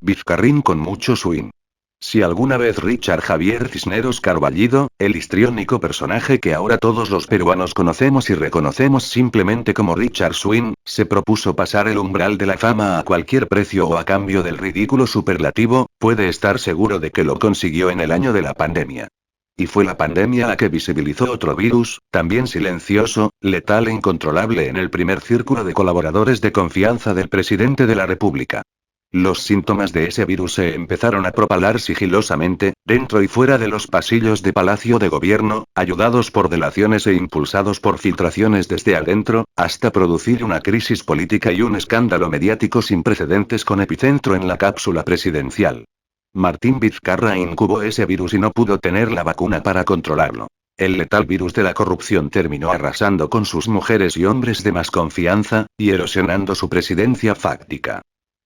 Vizcarrín con mucho swing. Si alguna vez Richard Javier Cisneros Carballido, el histriónico personaje que ahora todos los peruanos conocemos y reconocemos simplemente como Richard Swing, se propuso pasar el umbral de la fama a cualquier precio o a cambio del ridículo superlativo, puede estar seguro de que lo consiguió en el año de la pandemia. Y fue la pandemia la que visibilizó otro virus, también silencioso, letal e incontrolable en el primer círculo de colaboradores de confianza del presidente de la República. Los síntomas de ese virus se empezaron a propalar sigilosamente, dentro y fuera de los pasillos de Palacio de Gobierno, ayudados por delaciones e impulsados por filtraciones desde adentro, hasta producir una crisis política y un escándalo mediático sin precedentes con epicentro en la cápsula presidencial. Martín Vizcarra incubó ese virus y no pudo tener la vacuna para controlarlo. El letal virus de la corrupción terminó arrasando con sus mujeres y hombres de más confianza, y erosionando su presidencia fáctica.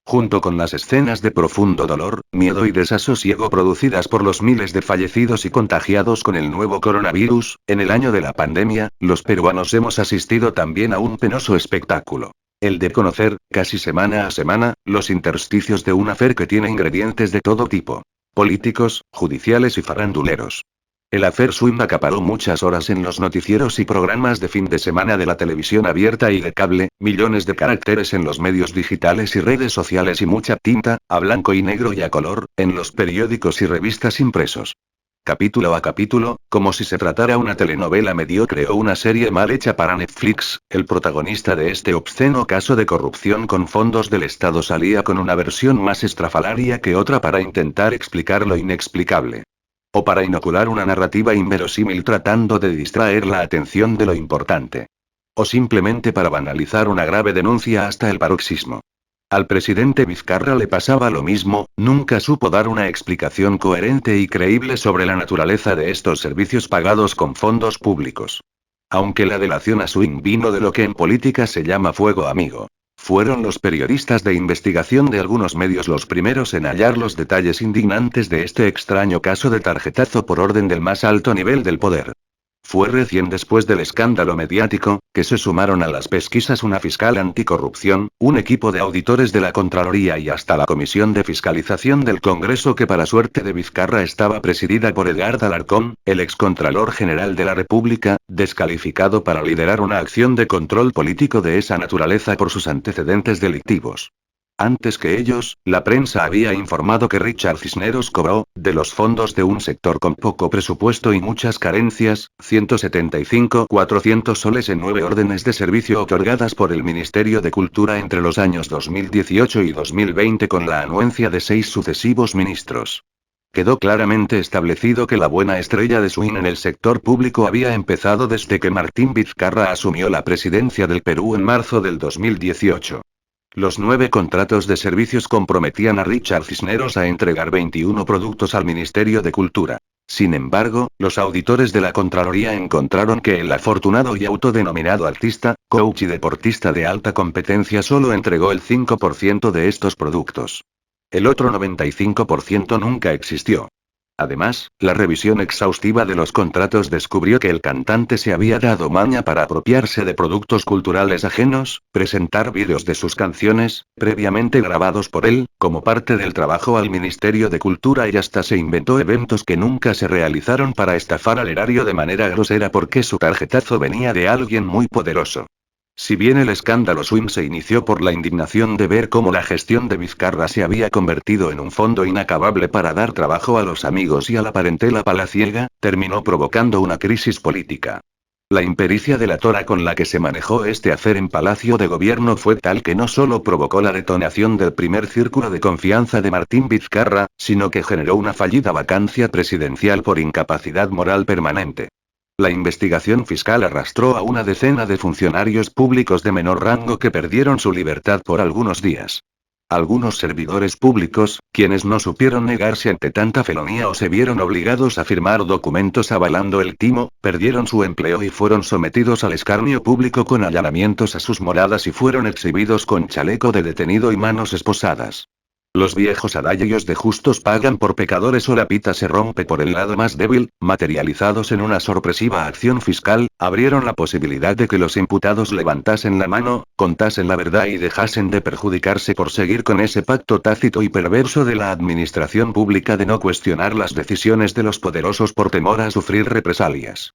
Junto con las escenas de profundo dolor, miedo y desasosiego producidas por los miles de fallecidos y contagiados con el nuevo coronavirus, en el año de la pandemia, los peruanos hemos asistido también a un penoso espectáculo. El de conocer, casi semana a semana, los intersticios de un afer que tiene ingredientes de todo tipo. Políticos, judiciales y faranduleros. El afer Swing acaparó muchas horas en los noticieros y programas de fin de semana de la televisión abierta y de cable, millones de caracteres en los medios digitales y redes sociales y mucha tinta, a blanco y negro y a color, en los periódicos y revistas impresos. Capítulo a capítulo, como si se tratara una telenovela mediocre o una serie mal hecha para Netflix, el protagonista de este obsceno caso de corrupción con fondos del Estado salía con una versión más estrafalaria que otra para intentar explicar lo inexplicable. O para inocular una narrativa inverosímil tratando de distraer la atención de lo importante. O simplemente para banalizar una grave denuncia hasta el paroxismo. Al presidente Vizcarra le pasaba lo mismo, nunca supo dar una explicación coherente y creíble sobre la naturaleza de estos servicios pagados con fondos públicos. Aunque la delación a Swing vino de lo que en política se llama fuego amigo. Fueron los periodistas de investigación de algunos medios los primeros en hallar los detalles indignantes de este extraño caso de tarjetazo por orden del más alto nivel del poder. Fue recién después del escándalo mediático, que se sumaron a las pesquisas una fiscal anticorrupción, un equipo de auditores de la Contraloría y hasta la Comisión de Fiscalización del Congreso que para suerte de Vizcarra estaba presidida por Edgardo Alarcón, el excontralor general de la República, descalificado para liderar una acción de control político de esa naturaleza por sus antecedentes delictivos. Antes que ellos, la prensa había informado que Richard Cisneros cobró, de los fondos de un sector con poco presupuesto y muchas carencias, 175.400 soles en 9 órdenes de servicio otorgadas por el Ministerio de Cultura entre los años 2018 y 2020 con la anuencia de 6 sucesivos ministros. Quedó claramente establecido que la buena estrella de Swing en el sector público había empezado desde que Martín Vizcarra asumió la presidencia del Perú en marzo del 2018. Los 9 contratos de servicios comprometían a Richard Cisneros a entregar 21 productos al Ministerio de Cultura. Sin embargo, los auditores de la Contraloría encontraron que el afortunado y autodenominado artista, coach y deportista de alta competencia solo entregó el 5% de estos productos. El otro 95% nunca existió. Además, la revisión exhaustiva de los contratos descubrió que el cantante se había dado maña para apropiarse de productos culturales ajenos, presentar vídeos de sus canciones, previamente grabados por él, como parte del trabajo al Ministerio de Cultura y hasta se inventó eventos que nunca se realizaron para estafar al erario de manera grosera porque su tarjetazo venía de alguien muy poderoso. Si bien el escándalo Swing se inició por la indignación de ver cómo la gestión de Vizcarra se había convertido en un fondo inacabable para dar trabajo a los amigos y a la parentela palaciega, terminó provocando una crisis política. La impericia delatora con la que se manejó este afer en Palacio de Gobierno fue tal que no solo provocó la detonación del primer círculo de confianza de Martín Vizcarra, sino que generó una fallida vacancia presidencial por incapacidad moral permanente. La investigación fiscal arrastró a una decena de funcionarios públicos de menor rango que perdieron su libertad por algunos días. Algunos servidores públicos, quienes no supieron negarse ante tanta felonía o se vieron obligados a firmar documentos avalando el timo, perdieron su empleo y fueron sometidos al escarnio público con allanamientos a sus moradas y fueron exhibidos con chaleco de detenido y manos esposadas. Los viejos adagios de justos pagan por pecadores o la pita se rompe por el lado más débil, materializados en una sorpresiva acción fiscal, abrieron la posibilidad de que los imputados levantasen la mano, contasen la verdad y dejasen de perjudicarse por seguir con ese pacto tácito y perverso de la administración pública de no cuestionar las decisiones de los poderosos por temor a sufrir represalias.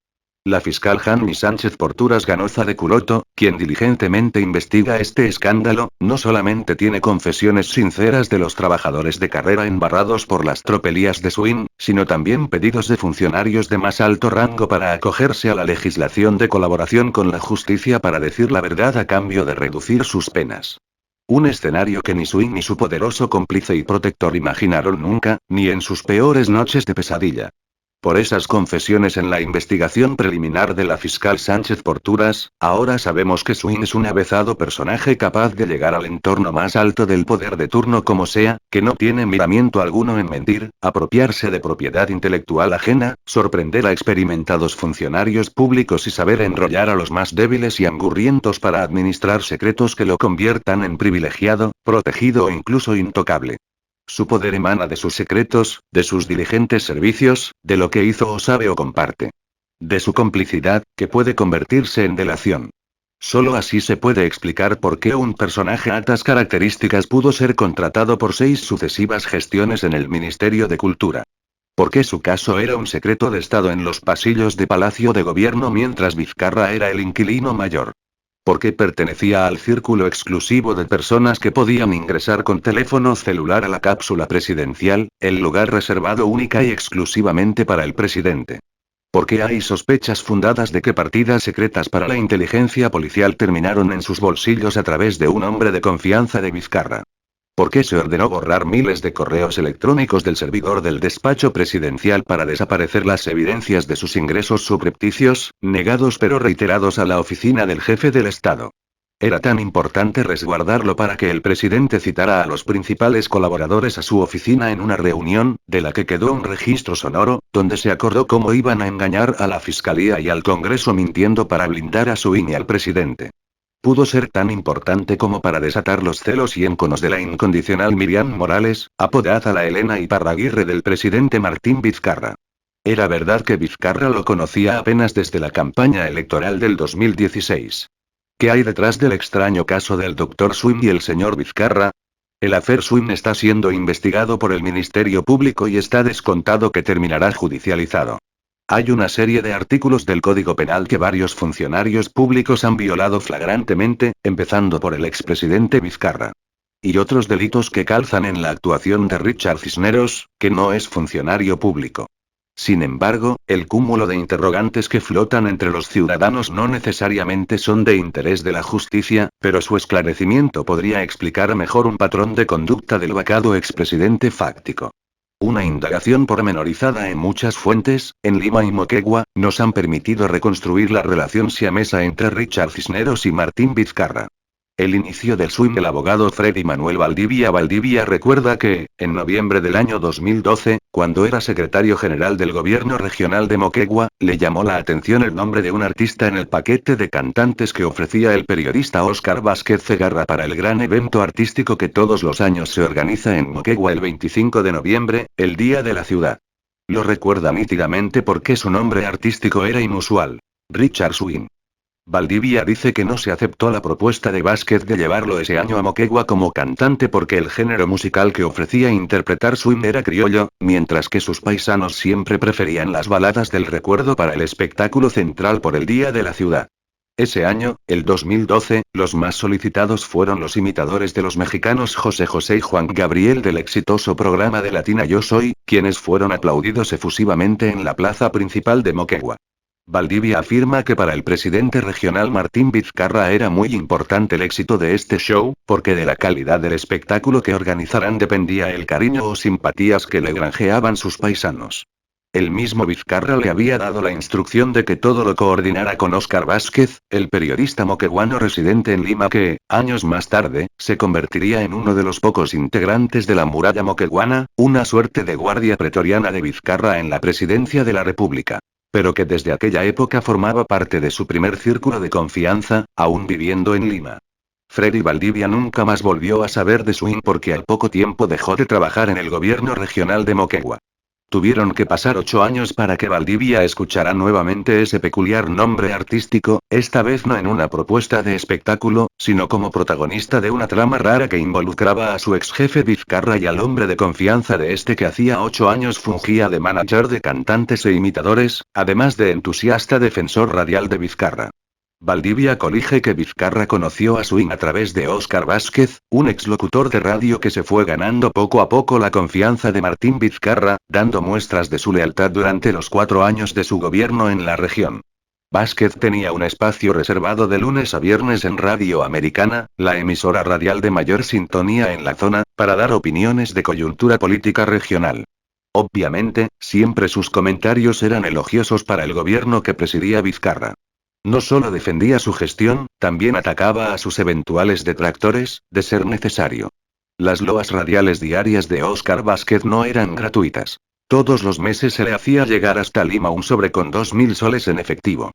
La fiscal Hanni Sánchez Porturas Ganoza de Culoto, quien diligentemente investiga este escándalo, no solamente tiene confesiones sinceras de los trabajadores de carrera embarrados por las tropelías de Swin, sino también pedidos de funcionarios de más alto rango para acogerse a la legislación de colaboración con la justicia para decir la verdad a cambio de reducir sus penas. Un escenario que ni Swin ni su poderoso cómplice y protector imaginaron nunca, ni en sus peores noches de pesadilla. Por esas confesiones en la investigación preliminar de la fiscal Sánchez Porturas, ahora sabemos que Swin es un avezado personaje capaz de llegar al entorno más alto del poder de turno como sea, que no tiene miramiento alguno en mentir, apropiarse de propiedad intelectual ajena, sorprender a experimentados funcionarios públicos y saber enrollar a los más débiles y angurrientos para administrar secretos que lo conviertan en privilegiado, protegido o incluso intocable. Su poder emana de sus secretos, de sus diligentes servicios, de lo que hizo o sabe o comparte. De su complicidad, que puede convertirse en delación. Solo así se puede explicar por qué un personaje a altas características pudo ser contratado por 6 sucesivas gestiones en el Ministerio de Cultura. ¿Por qué su caso era un secreto de Estado en los pasillos de Palacio de Gobierno mientras Vizcarra era el inquilino mayor? Porque pertenecía al círculo exclusivo de personas que podían ingresar con teléfono celular a la cápsula presidencial, el lugar reservado única y exclusivamente para el presidente. Porque hay sospechas fundadas de que partidas secretas para la inteligencia policial terminaron en sus bolsillos a través de un hombre de confianza de Vizcarra. ¿Por qué se ordenó borrar miles de correos electrónicos del servidor del despacho presidencial para desaparecer las evidencias de sus ingresos subrepticios, negados pero reiterados a la oficina del jefe del Estado? Era tan importante resguardarlo para que el presidente citara a los principales colaboradores a su oficina en una reunión, de la que quedó un registro sonoro, donde se acordó cómo iban a engañar a la Fiscalía y al Congreso mintiendo para blindar a Swin y al presidente. Pudo ser tan importante como para desatar los celos y enconos de la incondicional Miriam Morales, apodada la Elena Iparraguirre del presidente Martín Vizcarra. Era verdad que Vizcarra lo conocía apenas desde la campaña electoral del 2016. ¿Qué hay detrás del extraño caso del Dr. Swin y el señor Vizcarra? El afer Swin está siendo investigado por el Ministerio Público y está descontado que terminará judicializado. Hay una serie de artículos del Código Penal que varios funcionarios públicos han violado flagrantemente, empezando por el expresidente Vizcarra. Y otros delitos que calzan en la actuación de Richard Cisneros, que no es funcionario público. Sin embargo, el cúmulo de interrogantes que flotan entre los ciudadanos no necesariamente son de interés de la justicia, pero su esclarecimiento podría explicar mejor un patrón de conducta del vacado expresidente fáctico. Una indagación pormenorizada en muchas fuentes, en Lima y Moquegua, nos han permitido reconstruir la relación siamesa entre Richard Cisneros y Martín Vizcarra. El inicio del swing. El abogado Freddy Manuel Valdivia recuerda que, en noviembre del año 2012, cuando era secretario general del gobierno regional de Moquegua, le llamó la atención el nombre de un artista en el paquete de cantantes que ofrecía el periodista Óscar Vázquez Segarra para el gran evento artístico que todos los años se organiza en Moquegua el 25 de noviembre, el Día de la Ciudad. Lo recuerda nítidamente porque su nombre artístico era inusual: Richard Swing. Valdivia dice que no se aceptó la propuesta de Vázquez de llevarlo ese año a Moquegua como cantante porque el género musical que ofrecía interpretar swing era criollo, mientras que sus paisanos siempre preferían las baladas del recuerdo para el espectáculo central por el Día de la Ciudad. Ese año, el 2012, los más solicitados fueron los imitadores de los mexicanos José José y Juan Gabriel del exitoso programa de Latina Yo Soy, quienes fueron aplaudidos efusivamente en la plaza principal de Moquegua. Valdivia afirma que para el presidente regional Martín Vizcarra era muy importante el éxito de este show, porque de la calidad del espectáculo que organizaran dependía el cariño o simpatías que le granjeaban sus paisanos. El mismo Vizcarra le había dado la instrucción de que todo lo coordinara con Óscar Vázquez, el periodista moqueguano residente en Lima que, años más tarde, se convertiría en uno de los pocos integrantes de la muralla moqueguana, una suerte de guardia pretoriana de Vizcarra en la presidencia de la República. Pero que desde aquella época formaba parte de su primer círculo de confianza, aún viviendo en Lima. Freddy Valdivia nunca más volvió a saber de Swing porque al poco tiempo dejó de trabajar en el gobierno regional de Moquegua. Tuvieron que pasar 8 años para que Valdivia escuchara nuevamente ese peculiar nombre artístico, esta vez no en una propuesta de espectáculo, sino como protagonista de una trama rara que involucraba a su ex jefe Vizcarra y al hombre de confianza de este que hacía 8 años fungía de manager de cantantes e imitadores, además de entusiasta defensor radial de Vizcarra. Valdivia colige que Vizcarra conoció a Swing a través de Óscar Vázquez, un exlocutor de radio que se fue ganando poco a poco la confianza de Martín Vizcarra, dando muestras de su lealtad durante los 4 años de su gobierno en la región. Vázquez tenía un espacio reservado de lunes a viernes en Radio Americana, la emisora radial de mayor sintonía en la zona, para dar opiniones de coyuntura política regional. Obviamente, siempre sus comentarios eran elogiosos para el gobierno que presidía Vizcarra. No solo defendía su gestión, también atacaba a sus eventuales detractores, de ser necesario. Las loas radiales diarias de Óscar Vázquez no eran gratuitas. Todos los meses se le hacía llegar hasta Lima un sobre con 2.000 soles en efectivo.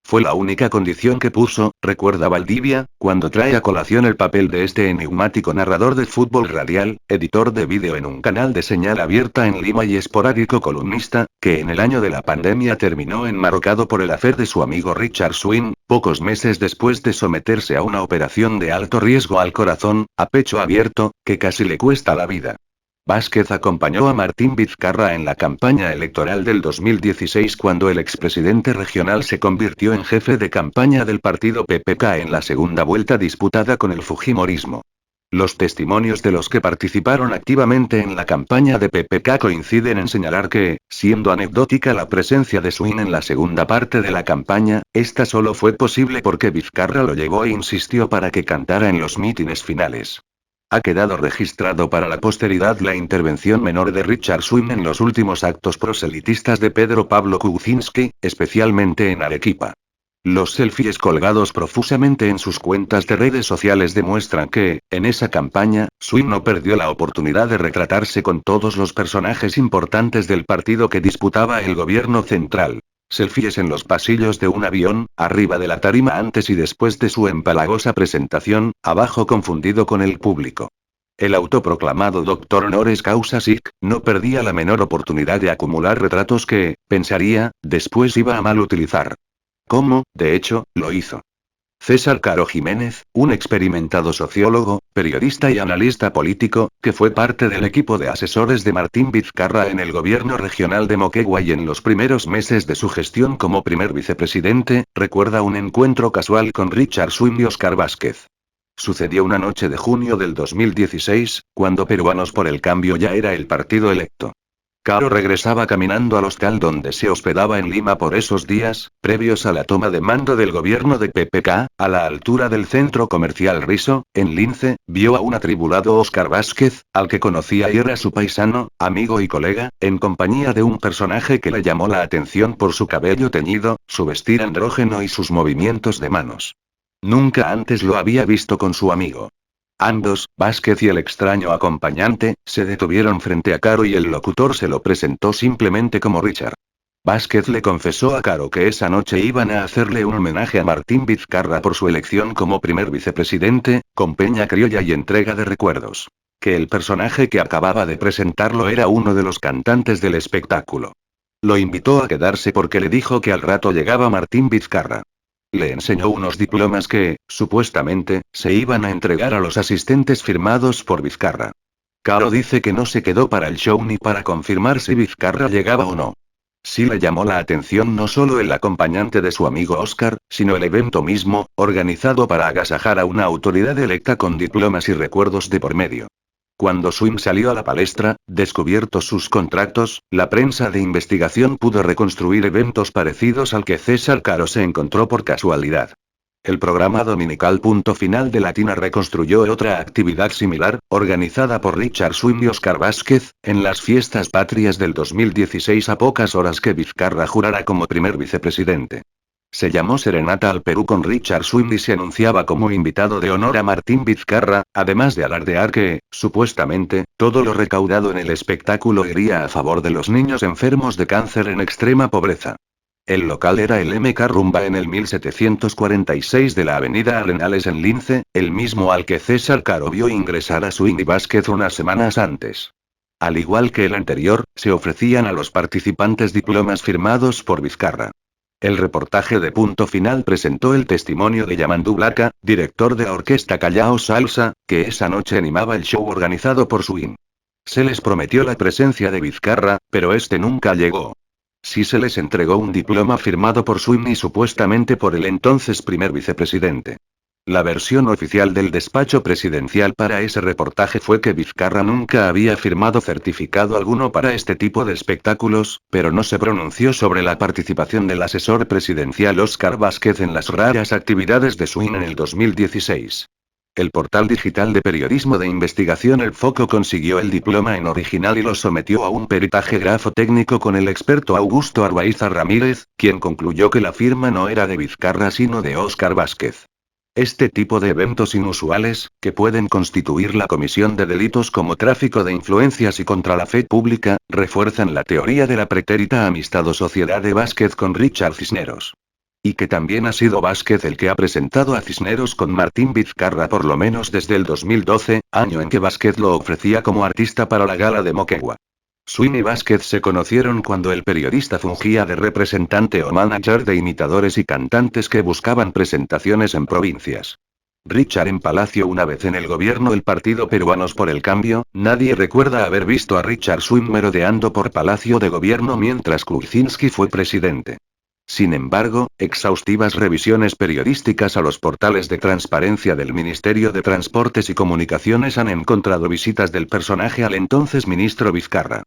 Fue la única condición que puso, recuerda Valdivia, cuando trae a colación el papel de este enigmático narrador de fútbol radial, editor de vídeo en un canal de señal abierta en Lima y esporádico columnista, que en el año de la pandemia terminó enmarrocado por el afer de su amigo Richard Swing, pocos meses después de someterse a una operación de alto riesgo al corazón, a pecho abierto, que casi le cuesta la vida. Vázquez acompañó a Martín Vizcarra en la campaña electoral del 2016 cuando el expresidente regional se convirtió en jefe de campaña del partido PPK en la segunda vuelta disputada con el fujimorismo. Los testimonios de los que participaron activamente en la campaña de PPK coinciden en señalar que, siendo anecdótica la presencia de Swing en la segunda parte de la campaña, esta solo fue posible porque Vizcarra lo llevó e insistió para que cantara en los mítines finales. Ha quedado registrado para la posteridad la intervención menor de Richard Swing en los últimos actos proselitistas de Pedro Pablo Kuczynski, especialmente en Arequipa. Los selfies colgados profusamente en sus cuentas de redes sociales demuestran que, en esa campaña, Swing no perdió la oportunidad de retratarse con todos los personajes importantes del partido que disputaba el gobierno central. Selfies en los pasillos de un avión, arriba de la tarima antes y después de su empalagosa presentación, abajo confundido con el público. El autoproclamado doctor honoris causa sic, no perdía la menor oportunidad de acumular retratos que, pensaría, después iba a mal utilizar. Como, de hecho, lo hizo. César Caro Jiménez, un experimentado sociólogo, periodista y analista político, que fue parte del equipo de asesores de Martín Vizcarra en el gobierno regional de Moquegua y en los primeros meses de su gestión como primer vicepresidente, recuerda un encuentro casual con Richard Swing y Óscar Vázquez. Sucedió una noche de junio del 2016, cuando Peruanos por el Cambio ya era el partido electo. Caro regresaba caminando al hostal donde se hospedaba en Lima por esos días, previos a la toma de mando del gobierno de PPK, a la altura del centro comercial Riso, en Lince, vio a un atribulado Óscar Vázquez, al que conocía y era su paisano, amigo y colega, en compañía de un personaje que le llamó la atención por su cabello teñido, su vestir andrógeno y sus movimientos de manos. Nunca antes lo había visto con su amigo. Ambos, Vázquez y el extraño acompañante, se detuvieron frente a Caro y el locutor se lo presentó simplemente como Richard. Vázquez le confesó a Caro que esa noche iban a hacerle un homenaje a Martín Vizcarra por su elección como primer vicepresidente, con peña criolla y entrega de recuerdos. Que el personaje que acababa de presentarlo era uno de los cantantes del espectáculo. Lo invitó a quedarse porque le dijo que al rato llegaba Martín Vizcarra. Le enseñó unos diplomas que, supuestamente, se iban a entregar a los asistentes firmados por Vizcarra. Caro dice que no se quedó para el show ni para confirmar si Vizcarra llegaba o no. Sí le llamó la atención no solo el acompañante de su amigo Óscar, sino el evento mismo, organizado para agasajar a una autoridad electa con diplomas y recuerdos de por medio. Cuando Swing salió a la palestra, descubiertos sus contratos, la prensa de investigación pudo reconstruir eventos parecidos al que César Caro se encontró por casualidad. El programa dominical Punto Final de Latina reconstruyó otra actividad similar, organizada por Richard Swing y Óscar Vázquez, en las fiestas patrias del 2016 a pocas horas que Vizcarra jurara como primer vicepresidente. Se llamó Serenata al Perú con Richard Swing y se anunciaba como invitado de honor a Martín Vizcarra, además de alardear que, supuestamente, todo lo recaudado en el espectáculo iría a favor de los niños enfermos de cáncer en extrema pobreza. El local era el MK Rumba en el 1746 de la avenida Arenales en Lince, el mismo al que César Caro vio ingresar a Swing y Vázquez unas semanas antes. Al igual que el anterior, se ofrecían a los participantes diplomas firmados por Vizcarra. El reportaje de Punto Final presentó el testimonio de Yamandú Blaca, director de la orquesta Callao Salsa, que esa noche animaba el show organizado por Swing. Se les prometió la presencia de Vizcarra, pero este nunca llegó. Sí se les entregó un diploma firmado por Swing y supuestamente por el entonces primer vicepresidente. La versión oficial del despacho presidencial para ese reportaje fue que Vizcarra nunca había firmado certificado alguno para este tipo de espectáculos, pero no se pronunció sobre la participación del asesor presidencial Óscar Vázquez en las raras actividades de Swing en el 2016. El portal digital de periodismo de investigación El Foco consiguió el diploma en original y lo sometió a un peritaje grafotécnico con el experto Augusto Arbaiza Ramírez, quien concluyó que la firma no era de Vizcarra sino de Óscar Vázquez. Este tipo de eventos inusuales, que pueden constituir la comisión de delitos como tráfico de influencias y contra la fe pública, refuerzan la teoría de la pretérita amistad o sociedad de Vázquez con Richard Cisneros. Y que también ha sido Vázquez el que ha presentado a Cisneros con Martín Vizcarra por lo menos desde el 2012, año en que Vázquez lo ofrecía como artista para la gala de Moquegua. Swing y Vázquez se conocieron cuando el periodista fungía de representante o manager de imitadores y cantantes que buscaban presentaciones en provincias. Richard en Palacio una vez en el gobierno del partido Peruanos por el Cambio, nadie recuerda haber visto a Richard Swing merodeando por Palacio de Gobierno mientras Kuczynski fue presidente. Sin embargo, exhaustivas revisiones periodísticas a los portales de transparencia del Ministerio de Transportes y Comunicaciones han encontrado visitas del personaje al entonces ministro Vizcarra.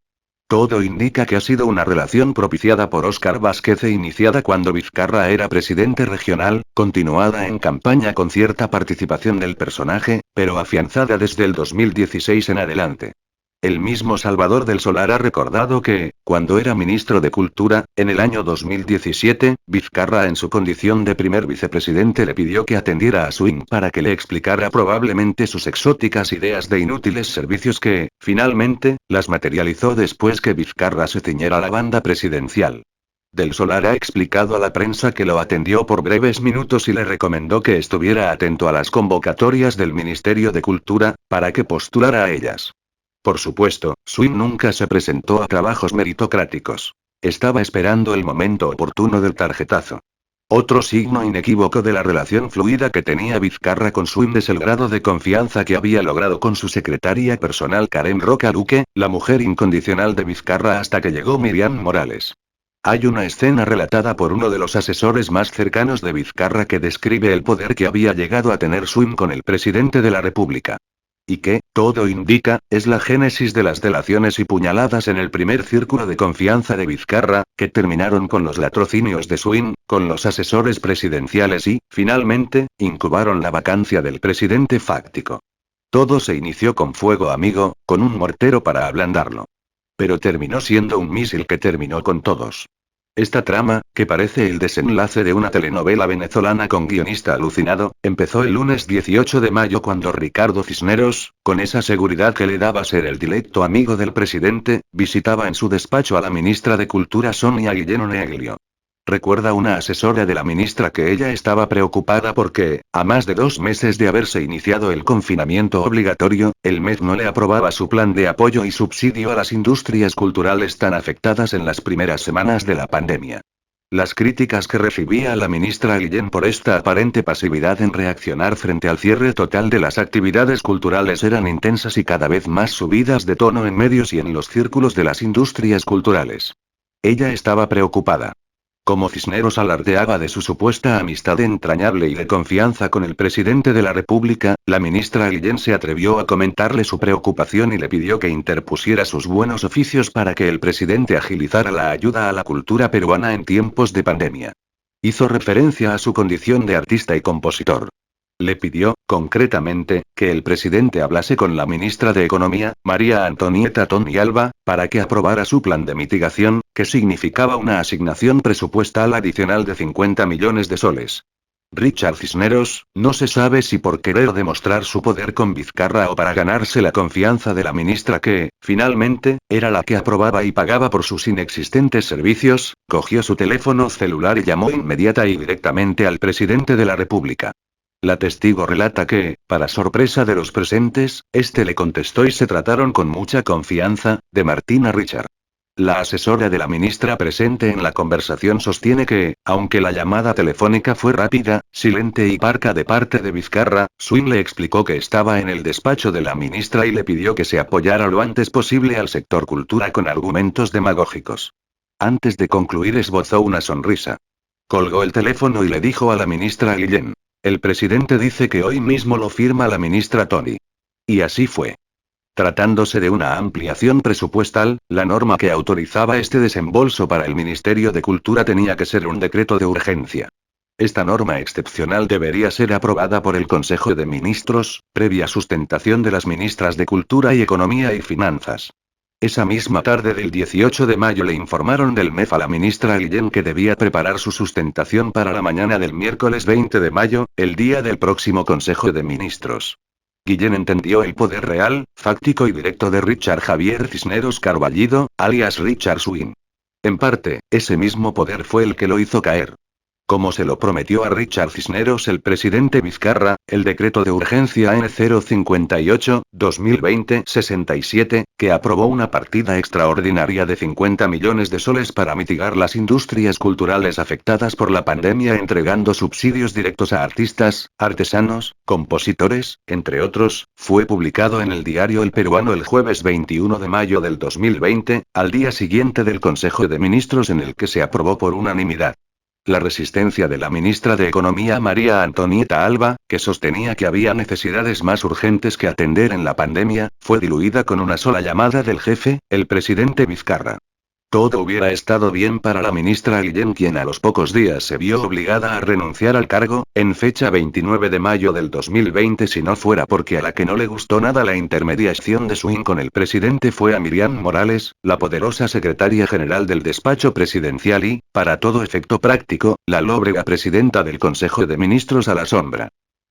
Todo indica que ha sido una relación propiciada por Óscar Vázquez e iniciada cuando Vizcarra era presidente regional, continuada en campaña con cierta participación del personaje, pero afianzada desde el 2016 en adelante. El mismo Salvador del Solar ha recordado que, cuando era ministro de Cultura, en el año 2017, Vizcarra en su condición de primer vicepresidente le pidió que atendiera a Swing para que le explicara probablemente sus exóticas ideas de inútiles servicios que, finalmente, las materializó después que Vizcarra se ciñera a la banda presidencial. Del Solar ha explicado a la prensa que lo atendió por breves minutos y le recomendó que estuviera atento a las convocatorias del Ministerio de Cultura, para que postulara a ellas. Por supuesto, Swing nunca se presentó a trabajos meritocráticos. Estaba esperando el momento oportuno del tarjetazo. Otro signo inequívoco de la relación fluida que tenía Vizcarra con Swing es el grado de confianza que había logrado con su secretaria personal Karen Roca Luque, la mujer incondicional de Vizcarra hasta que llegó Miriam Morales. Hay una escena relatada por uno de los asesores más cercanos de Vizcarra que describe el poder que había llegado a tener Swing con el presidente de la República. Y que, todo indica, es la génesis de las delaciones y puñaladas en el primer círculo de confianza de Vizcarra, que terminaron con los latrocinios de Swing, con los asesores presidenciales y, finalmente, incubaron la vacancia del presidente fáctico. Todo se inició con fuego amigo, con un mortero para ablandarlo. Pero terminó siendo un misil que terminó con todos. Esta trama, que parece el desenlace de una telenovela venezolana con guionista alucinado, empezó el lunes 18 de mayo cuando Ricardo Cisneros, con esa seguridad que le daba ser el directo amigo del presidente, visitaba en su despacho a la ministra de Cultura Sonia Guillén Oneglio. Recuerda una asesora de la ministra que ella estaba preocupada porque, a más de 2 meses de haberse iniciado el confinamiento obligatorio, el MED no le aprobaba su plan de apoyo y subsidio a las industrias culturales tan afectadas en las primeras semanas de la pandemia. Las críticas que recibía la ministra Guillén por esta aparente pasividad en reaccionar frente al cierre total de las actividades culturales eran intensas y cada vez más subidas de tono en medios y en los círculos de las industrias culturales. Ella estaba preocupada. Como Cisneros alardeaba de su supuesta amistad entrañable y de confianza con el presidente de la República, la ministra Guillén se atrevió a comentarle su preocupación y le pidió que interpusiera sus buenos oficios para que el presidente agilizara la ayuda a la cultura peruana en tiempos de pandemia. Hizo referencia a su condición de artista y compositor. Le pidió, concretamente, que el presidente hablase con la ministra de Economía, María Antonieta Toni Alba, para que aprobara su plan de mitigación, que significaba una asignación presupuestal adicional de 50 millones de soles. Richard Cisneros, no se sabe si por querer demostrar su poder con Vizcarra o para ganarse la confianza de la ministra que, finalmente, era la que aprobaba y pagaba por sus inexistentes servicios, cogió su teléfono celular y llamó inmediata y directamente al presidente de la República. La testigo relata que, para sorpresa de los presentes, este le contestó y se trataron con mucha confianza, de Martín a Richard. La asesora de la ministra presente en la conversación sostiene que, aunque la llamada telefónica fue rápida, silente y parca de parte de Vizcarra, Swin le explicó que estaba en el despacho de la ministra y le pidió que se apoyara lo antes posible al sector cultura con argumentos demagógicos. Antes de concluir esbozó una sonrisa. Colgó el teléfono y le dijo a la ministra Guillén: el presidente dice que hoy mismo lo firma la ministra Toni. Y así fue. Tratándose de una ampliación presupuestal, la norma que autorizaba este desembolso para el Ministerio de Cultura tenía que ser un decreto de urgencia. Esta norma excepcional debería ser aprobada por el Consejo de Ministros, previa sustentación de las ministras de Cultura y Economía y Finanzas. Esa misma tarde del 18 de mayo le informaron del MEF a la ministra Guillén que debía preparar su sustentación para la mañana del miércoles 20 de mayo, el día del próximo Consejo de Ministros. Guillén entendió el poder real, fáctico y directo de Richard Javier Cisneros Carballido, alias Richard Swin. En parte, ese mismo poder fue el que lo hizo caer. Como se lo prometió a Richard Cisneros el presidente Vizcarra, el decreto de urgencia N058-2020-67, que aprobó una partida extraordinaria de 50 millones de soles para mitigar las industrias culturales afectadas por la pandemia, entregando subsidios directos a artistas, artesanos, compositores, entre otros, fue publicado en el diario El Peruano el jueves 21 de mayo del 2020, al día siguiente del Consejo de Ministros en el que se aprobó por unanimidad. La resistencia de la ministra de Economía María Antonieta Alba, que sostenía que había necesidades más urgentes que atender en la pandemia, fue diluida con una sola llamada del jefe, el presidente Vizcarra. Todo hubiera estado bien para la ministra Guillén, quien a los pocos días se vio obligada a renunciar al cargo, en fecha 29 de mayo del 2020, si no fuera porque a la que no le gustó nada la intermediación de Swin con el presidente fue a Miriam Morales, la poderosa secretaria general del despacho presidencial y, para todo efecto práctico, la lóbrega presidenta del Consejo de Ministros a la sombra.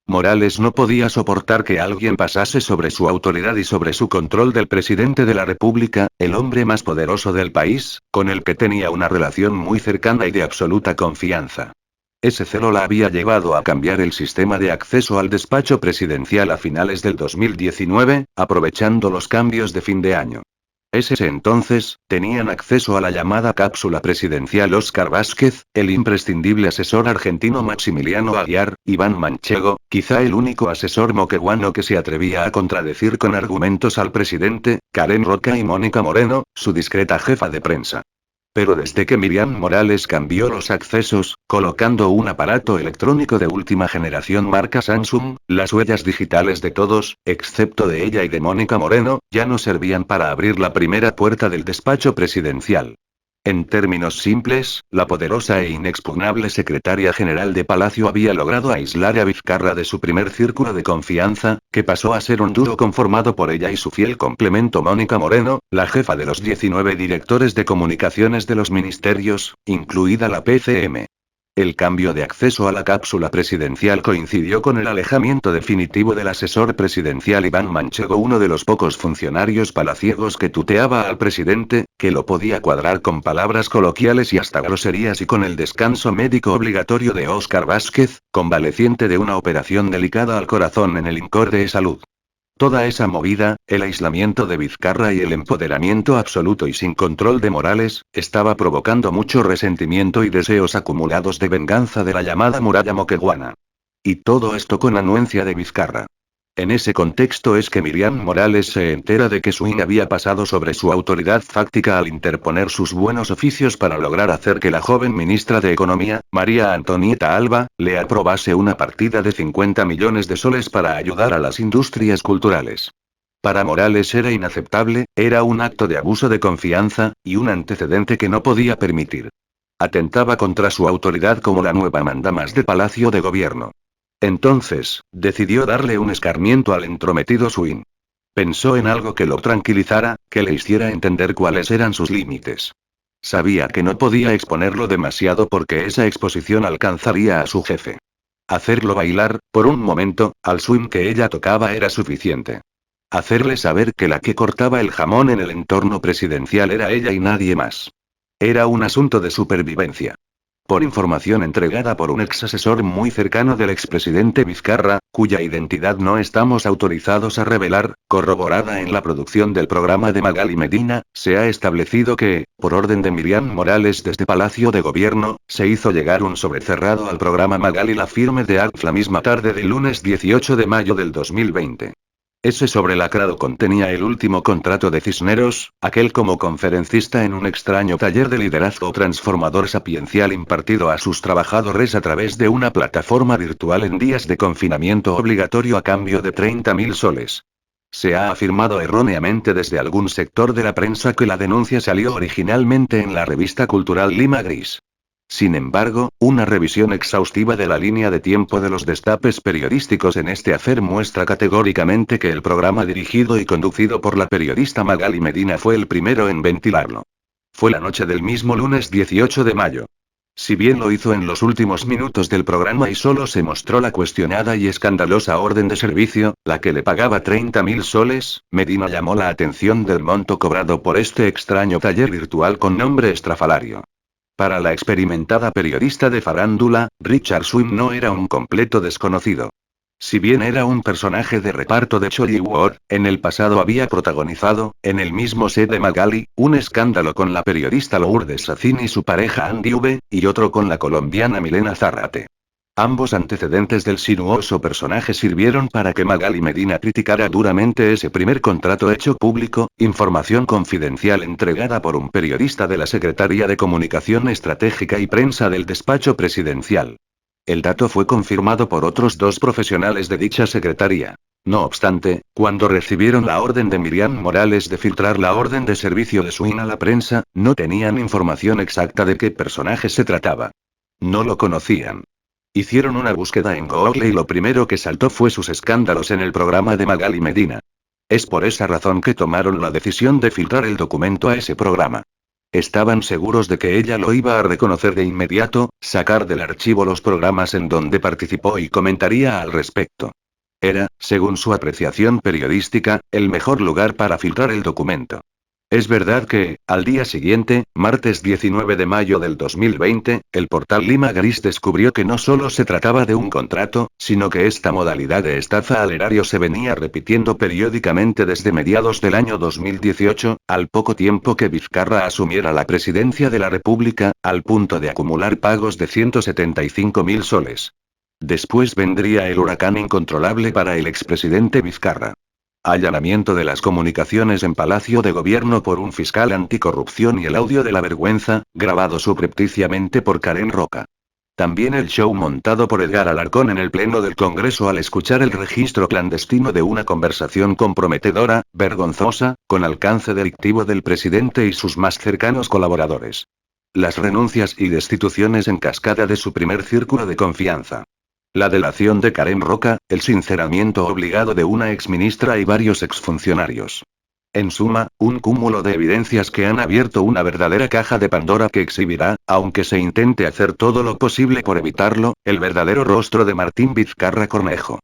Morales no podía soportar que alguien pasase sobre su autoridad y sobre su control del presidente de la República, el hombre más poderoso del país, con el que tenía una relación muy cercana y de absoluta confianza. Ese celo la había llevado a cambiar el sistema de acceso al despacho presidencial a finales del 2019, aprovechando los cambios de fin de año. Ese entonces, tenían acceso a la llamada cápsula presidencial Óscar Vázquez, el imprescindible asesor argentino Maximiliano Aguiar, Iván Manchego, quizá el único asesor moqueguano que se atrevía a contradecir con argumentos al presidente, Karen Roca y Mónica Moreno, su discreta jefa de prensa. Pero desde que Miriam Morales cambió los accesos, colocando un aparato electrónico de última generación marca Samsung, las huellas digitales de todos, excepto de ella y de Mónica Moreno, ya no servían para abrir la primera puerta del despacho presidencial. En términos simples, la poderosa e inexpugnable secretaria general de Palacio había logrado aislar a Vizcarra de su primer círculo de confianza, que pasó a ser un dúo conformado por ella y su fiel complemento Mónica Moreno, la jefa de los 19 directores de comunicaciones de los ministerios, incluida la PCM. El cambio de acceso a la cápsula presidencial coincidió con el alejamiento definitivo del asesor presidencial Iván Manchego, uno de los pocos funcionarios palaciegos que tuteaba al presidente, que lo podía cuadrar con palabras coloquiales y hasta groserías, y con el descanso médico obligatorio de Óscar Vázquez, convaleciente de una operación delicada al corazón en el INCOR de Salud. Toda esa movida, el aislamiento de Vizcarra y el empoderamiento absoluto y sin control de Morales, estaba provocando mucho resentimiento y deseos acumulados de venganza de la llamada muralla moqueguana. Y todo esto con anuencia de Vizcarra. En ese contexto es que Miriam Morales se entera de que Swin había pasado sobre su autoridad fáctica al interponer sus buenos oficios para lograr hacer que la joven ministra de Economía, María Antonieta Alba, le aprobase una partida de 50 millones de soles para ayudar a las industrias culturales. Para Morales era inaceptable, era un acto de abuso de confianza, y un antecedente que no podía permitir. Atentaba contra su autoridad como la nueva mandamás de Palacio de Gobierno. Entonces, decidió darle un escarmiento al entrometido Swin. Pensó en algo que lo tranquilizara, que le hiciera entender cuáles eran sus límites. Sabía que no podía exponerlo demasiado porque esa exposición alcanzaría a su jefe. Hacerlo bailar, por un momento, al swing que ella tocaba era suficiente. Hacerle saber que la que cortaba el jamón en el entorno presidencial era ella y nadie más. Era un asunto de supervivencia. Por información entregada por un ex asesor muy cercano del expresidente Vizcarra, cuya identidad no estamos autorizados a revelar, corroborada en la producción del programa de Magali Medina, se ha establecido que, por orden de Miriam Morales desde Palacio de Gobierno, se hizo llegar un sobrecerrado al programa Magali la firme de acta la misma tarde del lunes 18 de mayo del 2020. Ese sobrelacrado contenía el último contrato de Cisneros, aquel como conferencista en un extraño taller de liderazgo transformador sapiencial impartido a sus trabajadores a través de una plataforma virtual en días de confinamiento obligatorio a cambio de 30.000 soles. Se ha afirmado erróneamente desde algún sector de la prensa que la denuncia salió originalmente en la revista cultural Lima Gris. Sin embargo, una revisión exhaustiva de la línea de tiempo de los destapes periodísticos en este afer muestra categóricamente que el programa dirigido y conducido por la periodista Magali Medina fue el primero en ventilarlo. Fue la noche del mismo lunes 18 de mayo. Si bien lo hizo en los últimos minutos del programa y solo se mostró la cuestionada y escandalosa orden de servicio, la que le pagaba 30.000 soles, Medina llamó la atención del monto cobrado por este extraño taller virtual con nombre estrafalario. Para la experimentada periodista de farándula, Richard Swing no era un completo desconocido. Si bien era un personaje de reparto de Chollywood, en el pasado había protagonizado, en el mismo set de Magali, un escándalo con la periodista Lourdes Sacín y su pareja Andy V, y otro con la colombiana Milena Zárate. Ambos antecedentes del sinuoso personaje sirvieron para que Magali Medina criticara duramente ese primer contrato hecho público, información confidencial entregada por un periodista de la Secretaría de Comunicación Estratégica y Prensa del despacho presidencial. El dato fue confirmado por otros dos profesionales de dicha secretaría. No obstante, cuando recibieron la orden de Miriam Morales de filtrar la orden de servicio de Swing a la prensa, no tenían información exacta de qué personaje se trataba. No lo conocían. Hicieron una búsqueda en Google y lo primero que saltó fue sus escándalos en el programa de Magali Medina. Es por esa razón que tomaron la decisión de filtrar el documento a ese programa. Estaban seguros de que ella lo iba a reconocer de inmediato, sacar del archivo los programas en donde participó y comentaría al respecto. Era, según su apreciación periodística, el mejor lugar para filtrar el documento. Es verdad que, al día siguiente, martes 19 de mayo del 2020, el portal Lima Gris descubrió que no solo se trataba de un contrato, sino que esta modalidad de estafa al erario se venía repitiendo periódicamente desde mediados del año 2018, al poco tiempo que Vizcarra asumiera la presidencia de la República, al punto de acumular pagos de 175.000 soles. Después vendría el huracán incontrolable para el expresidente Vizcarra. Allanamiento de las comunicaciones en Palacio de Gobierno por un fiscal anticorrupción y el audio de la vergüenza, grabado subrepticiamente por Karen Roca. También el show montado por Edgar Alarcón en el Pleno del Congreso al escuchar el registro clandestino de una conversación comprometedora, vergonzosa, con alcance delictivo del presidente y sus más cercanos colaboradores. Las renuncias y destituciones en cascada de su primer círculo de confianza. La delación de Karen Roca, el sinceramiento obligado de una exministra y varios exfuncionarios. En suma, un cúmulo de evidencias que han abierto una verdadera caja de Pandora que exhibirá, aunque se intente hacer todo lo posible por evitarlo, el verdadero rostro de Martín Vizcarra Cornejo.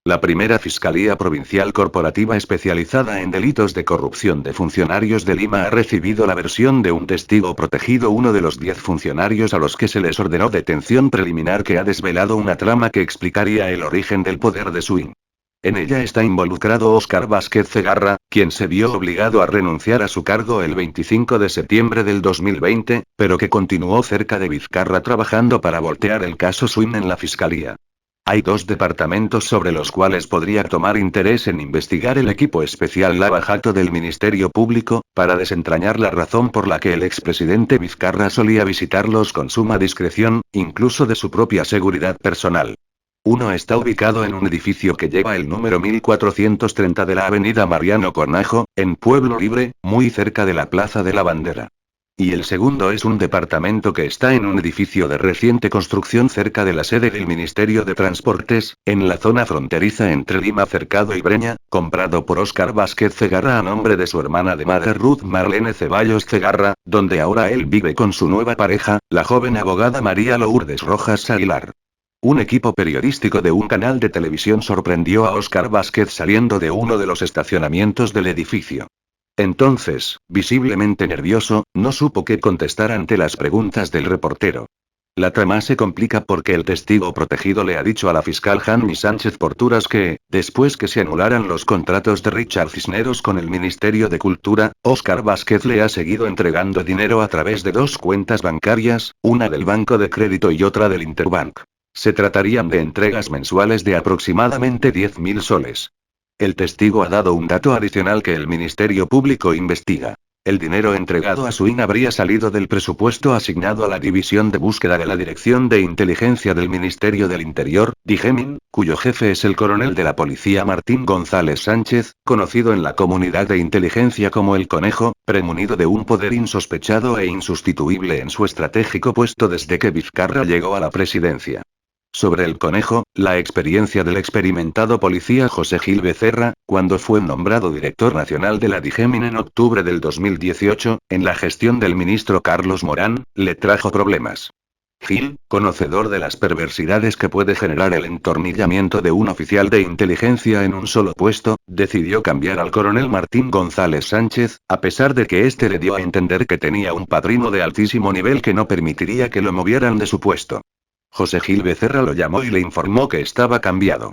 La primera Fiscalía Provincial Corporativa especializada en delitos de corrupción de funcionarios de Lima ha recibido la versión de un testigo protegido, uno de los 10 funcionarios a los que se les ordenó detención preliminar, que ha desvelado una trama que explicaría el origen del poder de Swing. En ella está involucrado Óscar Vázquez Cegarra, quien se vio obligado a renunciar a su cargo el 25 de septiembre del 2020, pero que continuó cerca de Vizcarra trabajando para voltear el caso Swing en la Fiscalía. Hay dos departamentos sobre los cuales podría tomar interés en investigar el equipo especial Lava Jato del Ministerio Público, para desentrañar la razón por la que el expresidente Vizcarra solía visitarlos con suma discreción, incluso de su propia seguridad personal. Uno está ubicado en un edificio que lleva el número 1430 de la avenida Mariano Cornejo, en Pueblo Libre, muy cerca de la Plaza de la Bandera. Y el segundo es un departamento que está en un edificio de reciente construcción cerca de la sede del Ministerio de Transportes, en la zona fronteriza entre Lima Cercado y Breña, comprado por Óscar Vázquez Cegarra a nombre de su hermana de madre Ruth Marlene Ceballos Cegarra, donde ahora él vive con su nueva pareja, la joven abogada María Lourdes Rojas Aguilar. Un equipo periodístico de un canal de televisión sorprendió a Óscar Vázquez saliendo de uno de los estacionamientos del edificio. Entonces, visiblemente nervioso, no supo qué contestar ante las preguntas del reportero. La trama se complica porque el testigo protegido le ha dicho a la fiscal Hanny Sánchez Porturas que, después que se anularan los contratos de Richard Cisneros con el Ministerio de Cultura, Óscar Vázquez le ha seguido entregando dinero a través de dos cuentas bancarias, una del Banco de Crédito y otra del Interbank. Se tratarían de entregas mensuales de aproximadamente 10.000 soles. El testigo ha dado un dato adicional que el Ministerio Público investiga. El dinero entregado a Swin habría salido del presupuesto asignado a la División de Búsqueda de la Dirección de Inteligencia del Ministerio del Interior, DIGEMIN, cuyo jefe es el coronel de la policía Martín González Sánchez, conocido en la comunidad de inteligencia como el Conejo, premunido de un poder insospechado e insustituible en su estratégico puesto desde que Vizcarra llegó a la presidencia. Sobre el Conejo, la experiencia del experimentado policía José Gil Becerra, cuando fue nombrado director nacional de la DIGEMIN en octubre del 2018, en la gestión del ministro Carlos Morán, le trajo problemas. Gil, conocedor de las perversidades que puede generar el entornillamiento de un oficial de inteligencia en un solo puesto, decidió cambiar al coronel Martín González Sánchez, a pesar de que éste le dio a entender que tenía un padrino de altísimo nivel que no permitiría que lo movieran de su puesto. José Gil Becerra lo llamó y le informó que estaba cambiado.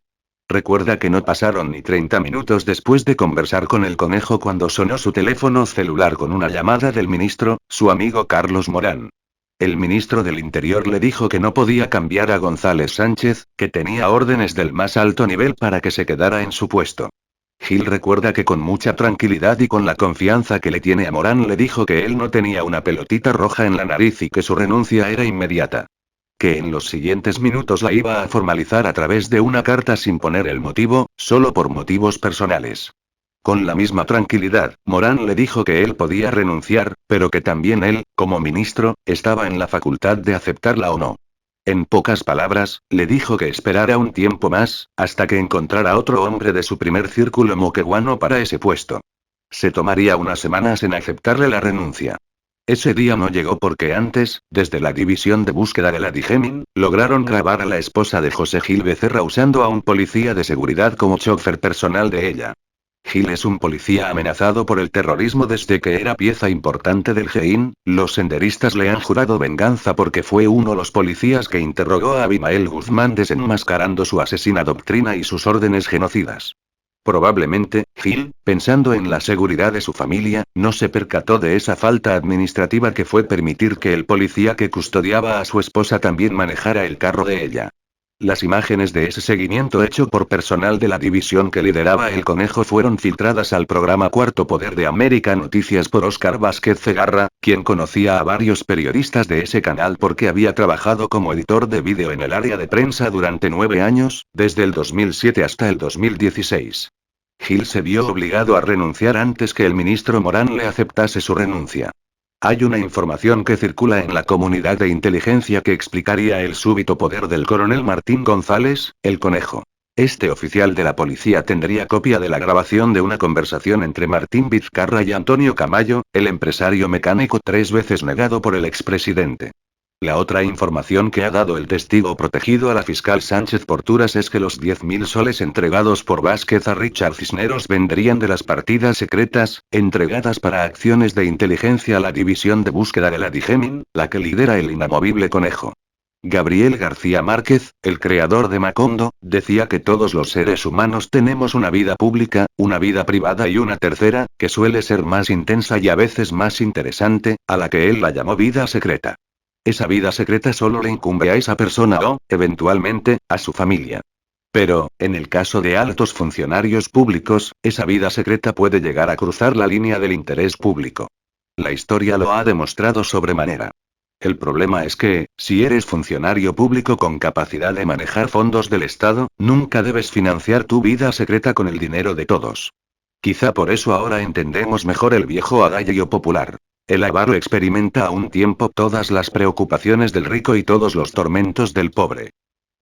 Recuerda que no pasaron ni 30 minutos después de conversar con el Conejo cuando sonó su teléfono celular con una llamada del ministro, su amigo Carlos Morán. El ministro del Interior le dijo que no podía cambiar a González Sánchez, que tenía órdenes del más alto nivel para que se quedara en su puesto. Gil recuerda que con mucha tranquilidad y con la confianza que le tiene a Morán le dijo que él no tenía una pelotita roja en la nariz y que su renuncia era inmediata. Que en los siguientes minutos la iba a formalizar a través de una carta sin poner el motivo, solo por motivos personales. Con la misma tranquilidad, Morán le dijo que él podía renunciar, pero que también él, como ministro, estaba en la facultad de aceptarla o no. En pocas palabras, le dijo que esperara un tiempo más, hasta que encontrara otro hombre de su primer círculo moqueguano para ese puesto. Se tomaría unas semanas en aceptarle la renuncia. Ese día no llegó porque antes, desde la división de búsqueda de la DIGEMIN, lograron grabar a la esposa de José Gil Becerra usando a un policía de seguridad como chofer personal de ella. Gil es un policía amenazado por el terrorismo desde que era pieza importante del GEIN, los senderistas le han jurado venganza porque fue uno de los policías que interrogó a Abimael Guzmán desenmascarando su asesina doctrina y sus órdenes genocidas. Probablemente, Gil, pensando en la seguridad de su familia, no se percató de esa falta administrativa que fue permitir que el policía que custodiaba a su esposa también manejara el carro de ella. Las imágenes de ese seguimiento hecho por personal de la división que lideraba el Conejo fueron filtradas al programa Cuarto Poder de América Noticias por Óscar Vázquez Segarra, quien conocía a varios periodistas de ese canal porque había trabajado como editor de vídeo en el área de prensa durante 9 años, desde el 2007 hasta el 2016. Gil se vio obligado a renunciar antes que el ministro Morán le aceptase su renuncia. Hay una información que circula en la comunidad de inteligencia que explicaría el súbito poder del coronel Martín González, el Conejo. Este oficial de la policía tendría copia de la grabación de una conversación entre Martín Vizcarra y Antonio Camayo, el empresario mecánico 3 veces negado por el expresidente. La otra información que ha dado el testigo protegido a la fiscal Sánchez Porturas es que los 10.000 soles entregados por Vázquez a Richard Cisneros vendrían de las partidas secretas, entregadas para acciones de inteligencia a la división de búsqueda de la DIGEMIN, la que lidera el inamovible Conejo. Gabriel García Márquez, el creador de Macondo, decía que todos los seres humanos tenemos una vida pública, una vida privada y una tercera, que suele ser más intensa y a veces más interesante, a la que él la llamó vida secreta. Esa vida secreta solo le incumbe a esa persona o, eventualmente, a su familia. Pero, en el caso de altos funcionarios públicos, esa vida secreta puede llegar a cruzar la línea del interés público. La historia lo ha demostrado sobremanera. El problema es que, si eres funcionario público con capacidad de manejar fondos del Estado, nunca debes financiar tu vida secreta con el dinero de todos. Quizá por eso ahora entendemos mejor el viejo adagio popular. El avaro experimenta a un tiempo todas las preocupaciones del rico y todos los tormentos del pobre.